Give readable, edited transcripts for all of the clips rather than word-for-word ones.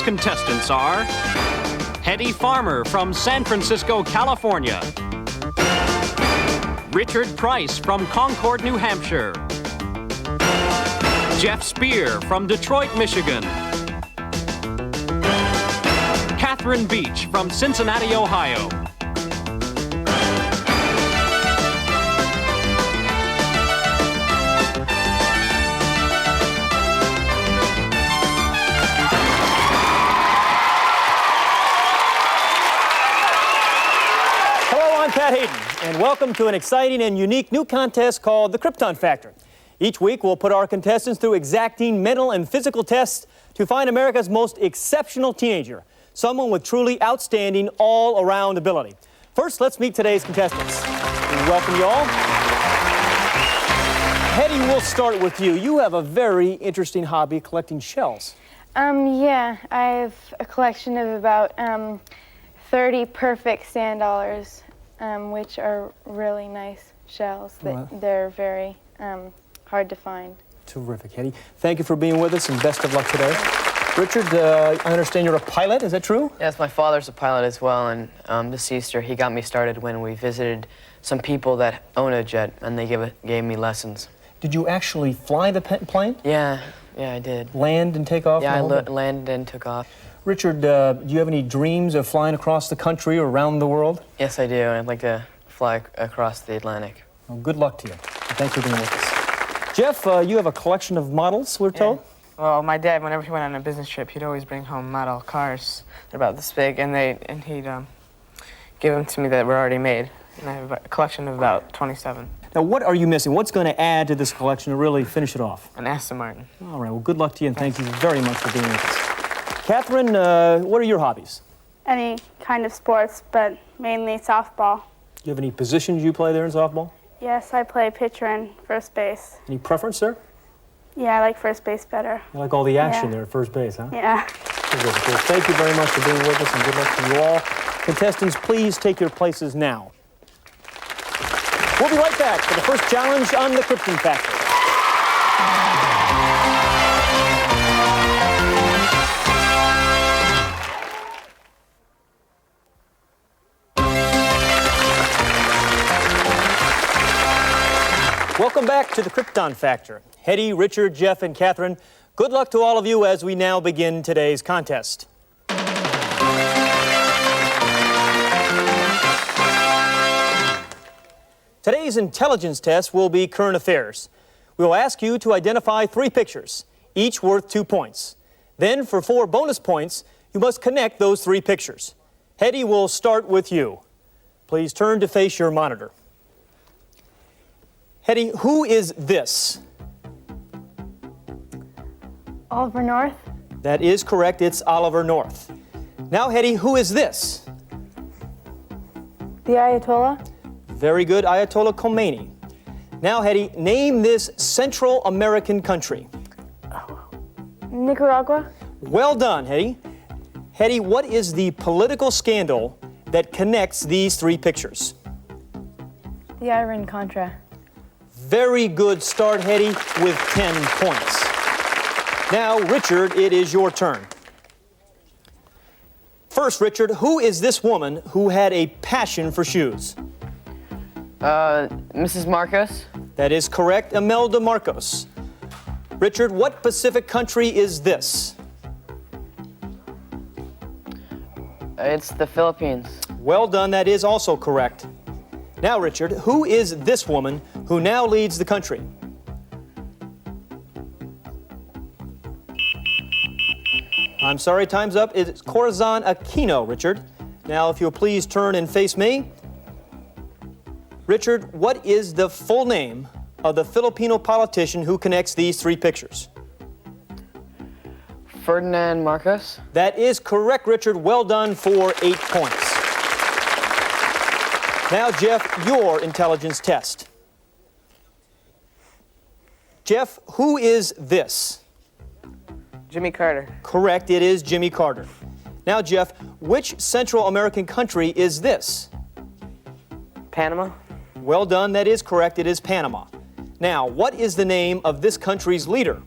contestants are Hetty Farmer from San Francisco, California. Richard Price from Concord, New Hampshire. Jeff Spear from Detroit, Michigan. Catherine Beach from Cincinnati, Ohio. Pat Hayden, and welcome to an exciting and unique new contest called the Krypton Factor. Each week, we'll put our contestants through exacting mental and physical tests to find America's most exceptional teenager, someone with truly outstanding all-around ability. First, let's meet today's contestants. We welcome you all. Hetty, we'll start with you. You have a very interesting hobby, collecting shells. Yeah, I have a collection of about 30 perfect sand dollars. Which are really nice shells. They're very hard to find. Terrific, Hetty. Thank you for being with us, and best of luck today. Richard, I understand you're a pilot. Is that true? Yes, my father's a pilot as well, and this Easter he got me started when we visited some people that own a jet, and they gave me lessons. Did you actually fly the plane? Yeah, I did. Land and take off? Yeah, I landed and took off. Richard, do you have any dreams of flying across the country or around the world? Yes, I do. I'd like to fly across the Atlantic. Well, good luck to you. Thanks for being with us. Jeff, you have a collection of models, we're told? Well, my dad, whenever he went on a business trip, he'd always bring home model cars. They're about this big, and he'd give them to me that were already made. And I have a collection of about 27. Now, what are you missing? What's going to add to this collection to really finish it off? An Aston Martin. All right, well, good luck to you, and thank you very much for being with us. Catherine, what are your hobbies? Any kind of sports, but mainly softball. Do you have any positions you play there in softball? Yes, I play pitcher and first base. Any preference there? Yeah, I like first base better. You like all the action there at first base, huh? Yeah. Well, thank you very much for being with us, and good luck to you all. Contestants, please take your places now. We'll be right back for the first challenge on the Krypton Factor. Welcome back to the Krypton Factor. Hetty, Richard, Jeff, and Catherine, good luck to all of you as we now begin today's contest. Today's intelligence test will be current affairs. We will ask you to identify 3 pictures, each worth 2 points. Then, for 4 bonus points, you must connect those 3 pictures. Hetty, will start with you. Please turn to face your monitor. Hetty, who is this? Oliver North? That is correct. It's Oliver North. Now, Hetty, who is this? The Ayatollah? Very good, Ayatollah Khomeini. Now, Hetty, name this Central American country. Nicaragua? Well done, Hetty. Hetty, what is the political scandal that connects these 3 pictures? The Iran-Contra. Very good start, Hetty, with 10 points. Now, Richard, it is your turn. First, Richard, who is this woman who had a passion for shoes? Mrs. Marcos? That is correct, Imelda Marcos. Richard, what Pacific country is this? It's the Philippines. Well done, that is also correct. Now, Richard, who is this woman who now leads the country? I'm sorry, time's up. It's Corazon Aquino, Richard. Now, if you'll please turn and face me. Richard, what is the full name of the Filipino politician who connects these 3 pictures? Ferdinand Marcos? That is correct, Richard. Well done for 8 points. Now, Jeff, your intelligence test. Jeff, who is this? Jimmy Carter. Correct, it is Jimmy Carter. Now, Jeff, which Central American country is this? Panama. Well done, that is correct, it is Panama. Now, what is the name of this country's leader?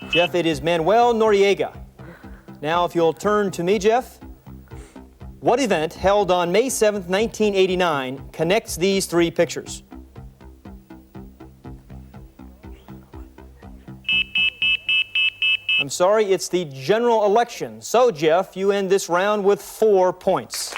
Jeff, it is Manuel Noriega. Now, if you'll turn to me, Jeff. What event held on May 7th, 1989 connects these three pictures? I'm sorry, it's the general election. So, Jeff, you end this round with 4 points.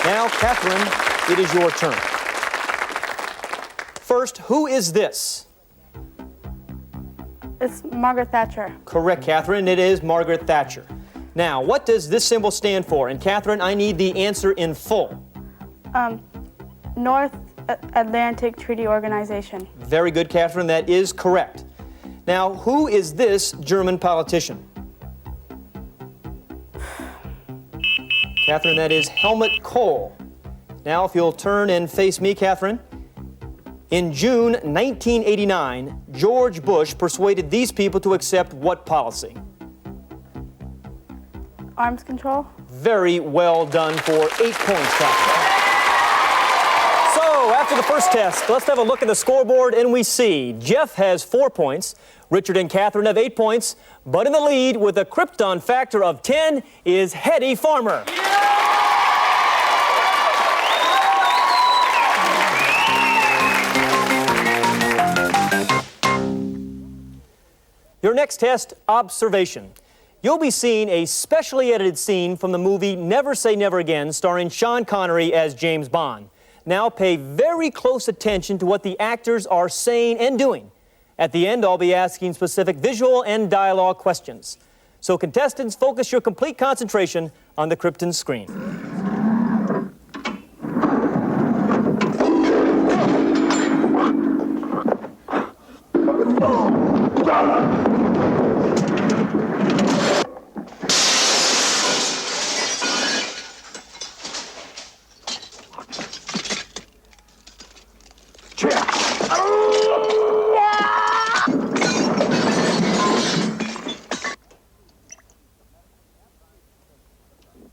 Now, Catherine, it is your turn. First, who is this? It's Margaret Thatcher. Correct, Catherine. It is Margaret Thatcher. Now, what does this symbol stand for? And, Catherine, I need the answer in full. North Atlantic Treaty Organization. Very good, Catherine. That is correct. Now, who is this German politician? Catherine, that is Helmut Kohl. Now, if you'll turn and face me, Catherine. In June 1989, George Bush persuaded these people to accept what policy? Arms control. Very well done for 8 points, Catherine. So, after the first test, let's have a look at the scoreboard, and we see Jeff has 4 points, Richard and Catherine have 8 points, but in the lead with a Krypton factor of 10 is Hetty Farmer. Your next test, observation. You'll be seeing a specially edited scene from the movie Never Say Never Again, starring Sean Connery as James Bond. Now pay very close attention to what the actors are saying and doing. At the end, I'll be asking specific visual and dialogue questions. So contestants, focus your complete concentration on the Krypton screen.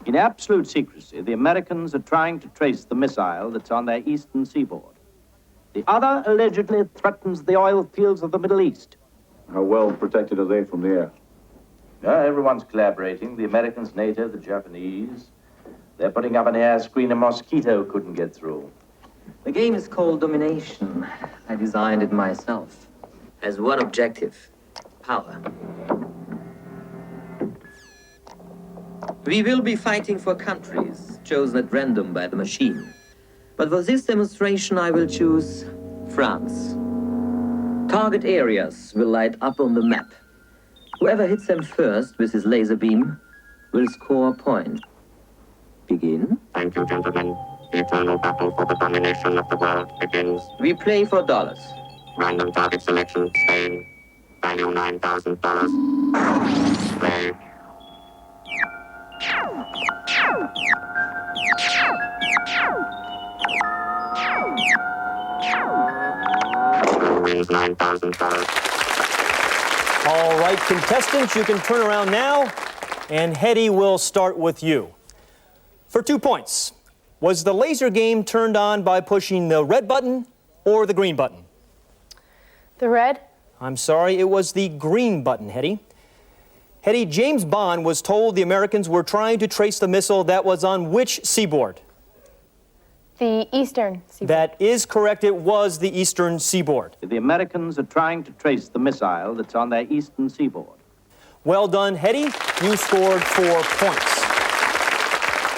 In absolute secrecy, the Americans are trying to trace the missile that's on their eastern seaboard. The other allegedly threatens the oil fields of the Middle East. How well protected are they from the air? Everyone's collaborating. The Americans, NATO, the Japanese. They're putting up an air screen a mosquito couldn't get through. The game is called domination. I designed it myself. Has one objective: power. We will be fighting for countries chosen at random by the machine. But for this demonstration, I will choose France. Target areas will light up on the map. Whoever hits them first with his laser beam will score a point. Begin. Thank you, gentlemen. The eternal battle for the domination of the world begins. We play for dollars. Random target selection, Spain. Value $9,000. Play. Who wins $9,000? All right, contestants, you can turn around now, and Hetty will start with you. For 2 points, was the laser game turned on by pushing the red button or the green button? The red? I'm sorry, it was the green button, Hetty. Hetty, James Bond was told the Americans were trying to trace the missile that was on which seaboard? The eastern seaboard. That is correct, it was the eastern seaboard. The Americans are trying to trace the missile that's on their eastern seaboard. Well done, Hetty. You scored 4 points.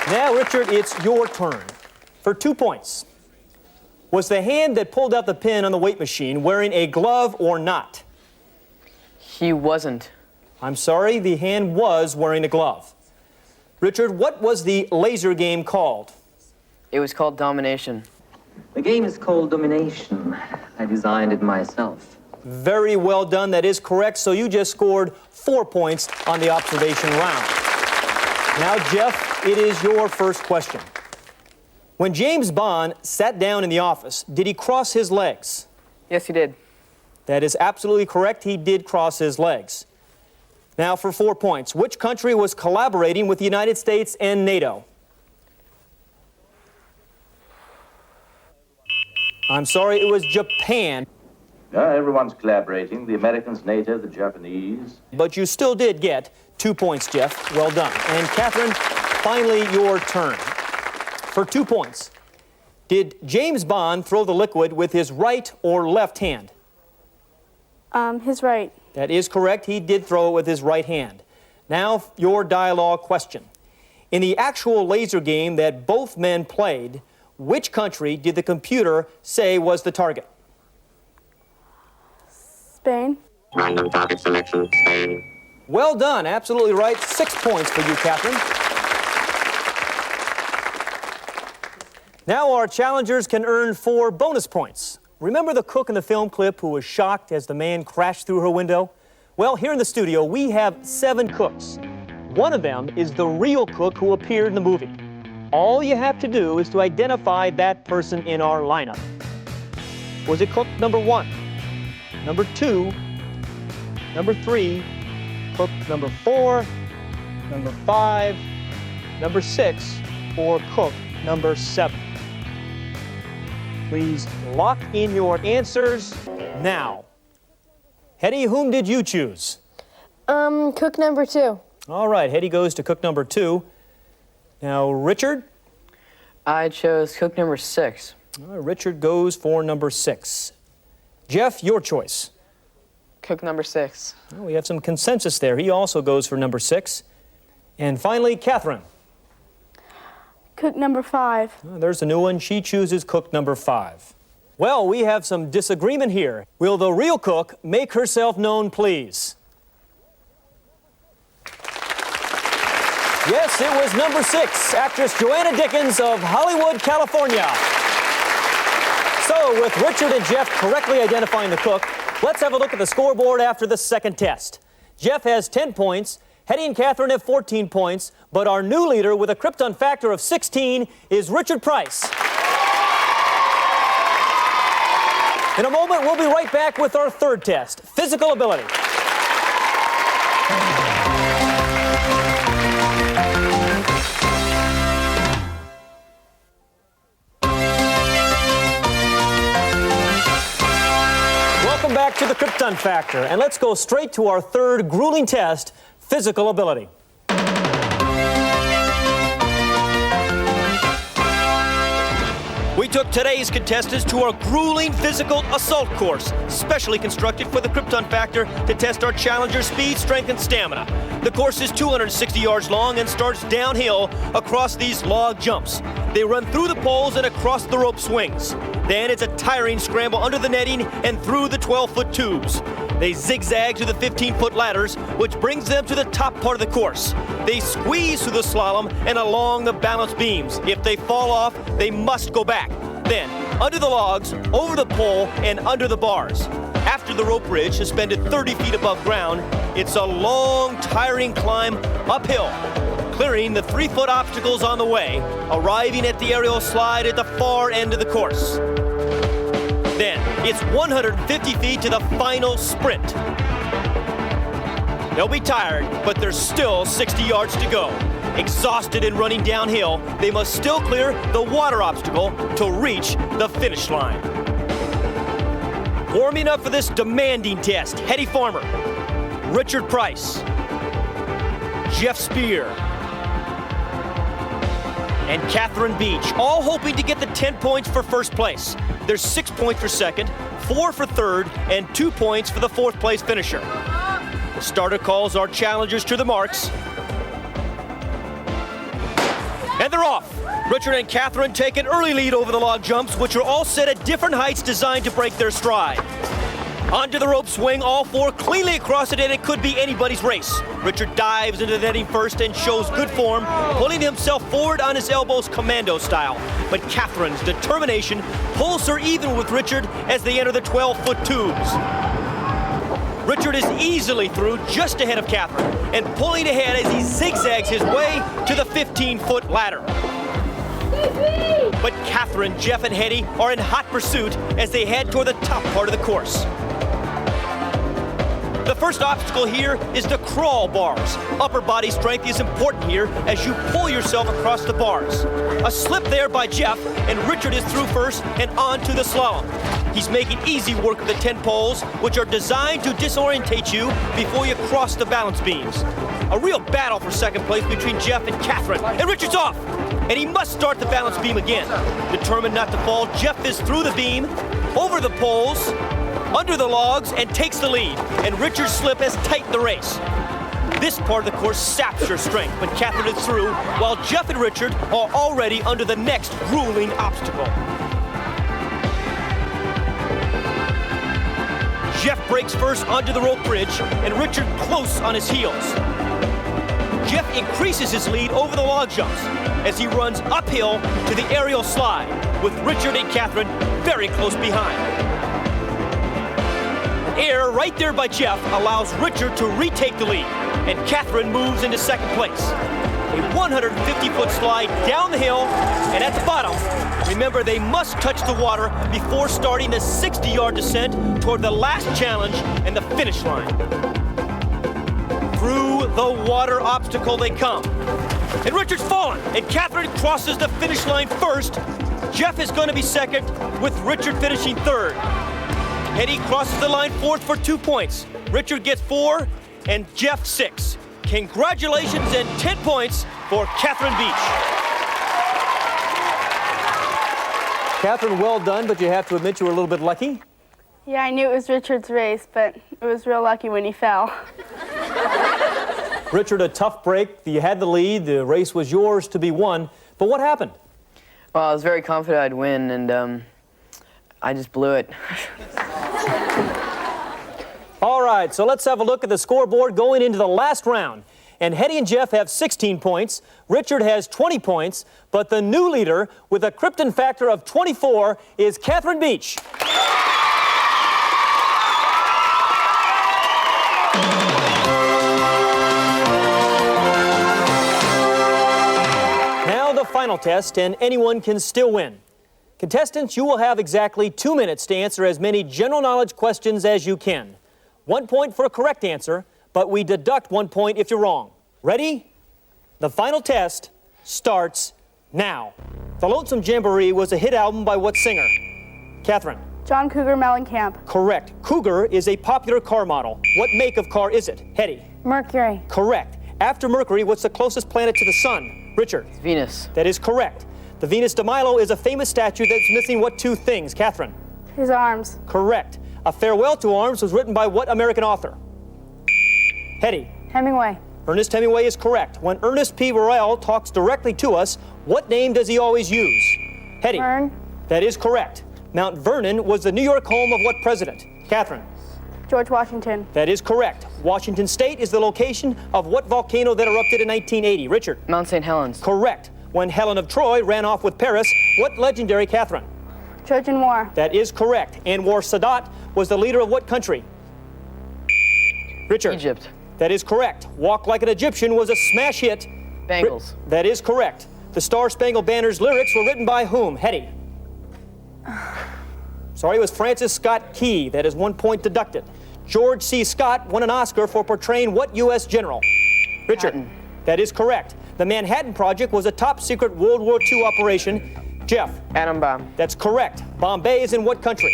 Now, Richard, it's your turn. For 2 points, was the hand that pulled out the pin on the weight machine wearing a glove or not? He wasn't. I'm sorry, the hand was wearing a glove. Richard, what was the laser game called? It was called domination. The game is called domination. I designed it myself. Very well done. That is correct. So you just scored 4 points on the observation round. Now, Jeff, it is your first question. When James Bond sat down in the office, did he cross his legs? Yes, he did. That is absolutely correct. He did cross his legs. Now, for 4 points, which country was collaborating with the United States and NATO? I'm sorry, it was Japan. Everyone's collaborating. The Americans, NATO, the Japanese. But you still did get 2 points, Jeff. Well done. And Catherine, finally your turn. For 2 points, did James Bond throw the liquid with his right or left hand? His right. That is correct. He did throw it with his right hand. Now, your dialogue question. In the actual laser game that both men played, which country did the computer say was the target? Spain. Random target selection, Spain. Well done. Absolutely right. 6 points for you, Catherine. Now our challengers can earn 4 bonus points. Remember the cook in the film clip who was shocked as the man crashed through her window? Well, here in the studio, we have 7 cooks. One of them is the real cook who appeared in the movie. All you have to do is to identify that person in our lineup. Was it cook number 1, number 2, number 3, cook number 4, number 5, number 6, or cook number 7? Please lock in your answers now. Hetty, whom did you choose? Cook number 2. All right, Hetty goes to cook number 2. Now, Richard? I chose cook number 6. Richard goes for number 6. Jeff, your choice. Cook number 6. Well, we have some consensus there. He also goes for number 6. And finally, Catherine. Cook number 5. There's a new one. She chooses cook number 5. Well, we have some disagreement here. Will the real cook make herself known, please? Yes, it was number 6, actress Joanna Dickens of Hollywood, California. So, with Richard and Jeff correctly identifying the cook, let's have a look at the scoreboard after the second test. Jeff has 10 points, Hetty and Catherine have 14 points, but our new leader with a Krypton factor of 16 is Richard Price. In a moment, we'll be right back with our third test, physical ability. Welcome back to the Krypton Factor, and let's go straight to our third grueling test, physical ability. We took today's contestants to our grueling physical assault course, specially constructed for the Krypton Factor to test our challengers' speed, strength, and stamina. The course is 260 yards long and starts downhill across these log jumps. They run through the poles and across the rope swings. Then it's a tiring scramble under the netting and through the 12-foot tubes. They zigzag to the 15-foot ladders, which brings them to the top part of the course. They squeeze through the slalom and along the balance beams. If they fall off, they must go back. Then, under the logs, over the pole, and under the bars. After the rope bridge, suspended 30 feet above ground, it's a long, tiring climb uphill, clearing the 3-foot obstacles on the way, arriving at the aerial slide at the far end of the course. Then, it's 150 feet to the final sprint. They'll be tired, but there's still 60 yards to go. Exhausted and running downhill, they must still clear the water obstacle to reach the finish line. Warming up for this demanding test, Hetty Farmer, Richard Price, Jeff Spear, and Catherine Beach, all hoping to get the 10 points for first place. There's 6 points for second, 4 for third, and 2 points for the fourth place finisher. The starter calls our challengers to the marks. And they're off. Richard and Catherine take an early lead over the log jumps, which are all set at different heights designed to break their stride. Onto the rope swing, all 4 cleanly across it, and it could be anybody's race. Richard dives into the netting first and shows good form, pulling himself forward on his elbows commando style. But Catherine's determination pulls her even with Richard as they enter the 12-foot tubes. Richard is easily through just ahead of Catherine and pulling ahead as he zigzags his way to the 15-foot ladder. But Catherine, Jeff, and Hetty are in hot pursuit as they head toward the top part of the course. The first obstacle here is the crawl bars. Upper body strength is important here as you pull yourself across the bars. A slip there by Jeff, and Richard is through first and on to the slalom. He's making easy work of the 10 poles, which are designed to disorientate you before you cross the balance beams. A real battle for second place between Jeff and Catherine. And Richard's off! And he must start the balance beam again. Determined not to fall, Jeff is through the beam, over the poles, under the logs, and takes the lead. And Richard's slip has tightened the race. This part of the course saps your strength, but Catherine is through, while Jeff and Richard are already under the next grueling obstacle. Jeff breaks first onto the rope bridge, and Richard close on his heels. Jeff increases his lead over the log jumps as he runs uphill to the aerial slide, with Richard and Catherine very close behind. Air right there by Jeff allows Richard to retake the lead, and Catherine moves into second place. A 150-foot slide down the hill, and at the bottom, remember they must touch the water before starting the 60-yard descent toward the last challenge and the finish line. Through the water obstacle they come. And Richard's fallen, and Catherine crosses the finish line first. Jeff is going to be second, with Richard finishing third. Eddie crosses the line fourth for 2 points. Richard gets 4, and Jeff 6. Congratulations and 10 points for Catherine Beach. Catherine, well done, but you have to admit you were a little bit lucky. Yeah, I knew it was Richard's race, but it was real lucky when he fell. Richard, a tough break. You had the lead. The race was yours to be won. But what happened? Well, I was very confident I'd win, and I just blew it. All right, so let's have a look at the scoreboard going into the last round. And Hetty and Jeff have 16 points. Richard has 20 points. But the new leader with a Krypton factor of 24 is Catherine Beach. Now the final test, and anyone can still win. Contestants, you will have exactly 2 minutes to answer as many general knowledge questions as you can. 1 point for a correct answer, but we deduct 1 point if you're wrong. Ready? The final test starts now. The Lonesome Jamboree was a hit album by what singer? Catherine. John Cougar Mellencamp. Correct. Cougar is a popular car model. What make of car is it? Hetty. Mercury. Correct. After Mercury, what's the closest planet to the sun? Richard. Venus. That is correct. The Venus de Milo is a famous statue that's missing what 2 things? Catherine. His arms. Correct. A Farewell to Arms was written by what American author? Hetty. Hemingway. Ernest Hemingway is correct. When Ernest P. Worrell talks directly to us, what name does he always use? Hetty. Vern. That is correct. Mount Vernon was the New York home of what president? Catherine. George Washington. That is correct. Washington State is the location of what volcano that erupted in 1980? Richard. Mount St. Helens. Correct. When Helen of Troy ran off with Paris, what legendary Catherine? Trojan War. That is correct. Anwar Sadat was the leader of what country? Richard. Egypt. That is correct. Walk Like an Egyptian was a smash hit. Bengals. That is correct. The Star Spangled Banner's lyrics were written by whom? Hetty. Sorry, it was Francis Scott Key. That is 1 point deducted. George C. Scott won an Oscar for portraying what U.S. general? Richard. Patton. That is correct. The Manhattan Project was a top-secret World War II operation. Jeff. Atom bomb. That's correct. Bombay is in what country?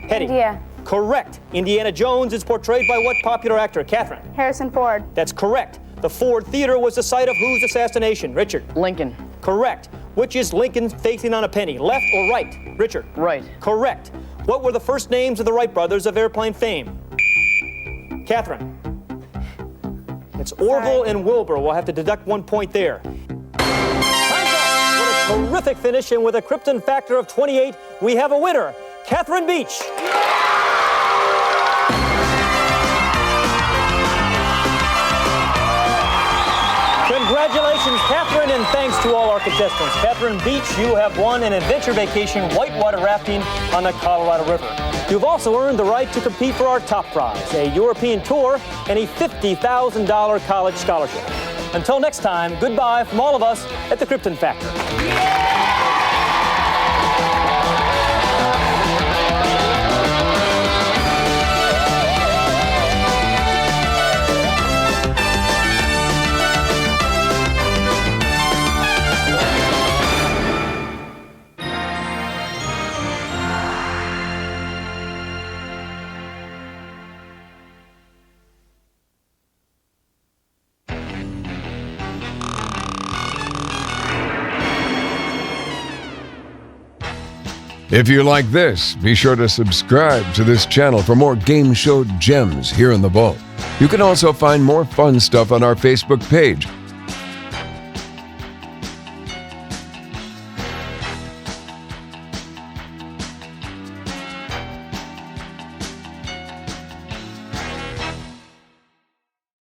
Hetty. India. Correct. Indiana Jones is portrayed by what popular actor? Catherine. Harrison Ford. That's correct. The Ford Theater was the site of whose assassination? Richard. Lincoln. Correct. Which is Lincoln facing on a penny, left or right? Richard. Right. Correct. What were the first names of the Wright brothers of airplane fame? Catherine. It's Orville and Wilbur. We'll have to deduct 1 point there. Time's up. What a terrific finish, and with a Krypton factor of 28, we have a winner, Catherine Beach. Congratulations, Catherine, and thanks to all our contestants. Catherine Beach, you have won an adventure vacation whitewater rafting on the Colorado River. You've also earned the right to compete for our top prize, a European tour and a $50,000 college scholarship. Until next time, goodbye from all of us at the Krypton Factor. If you like this, be sure to subscribe to this channel for more game show gems here in the vault. You can also find more fun stuff on our Facebook page,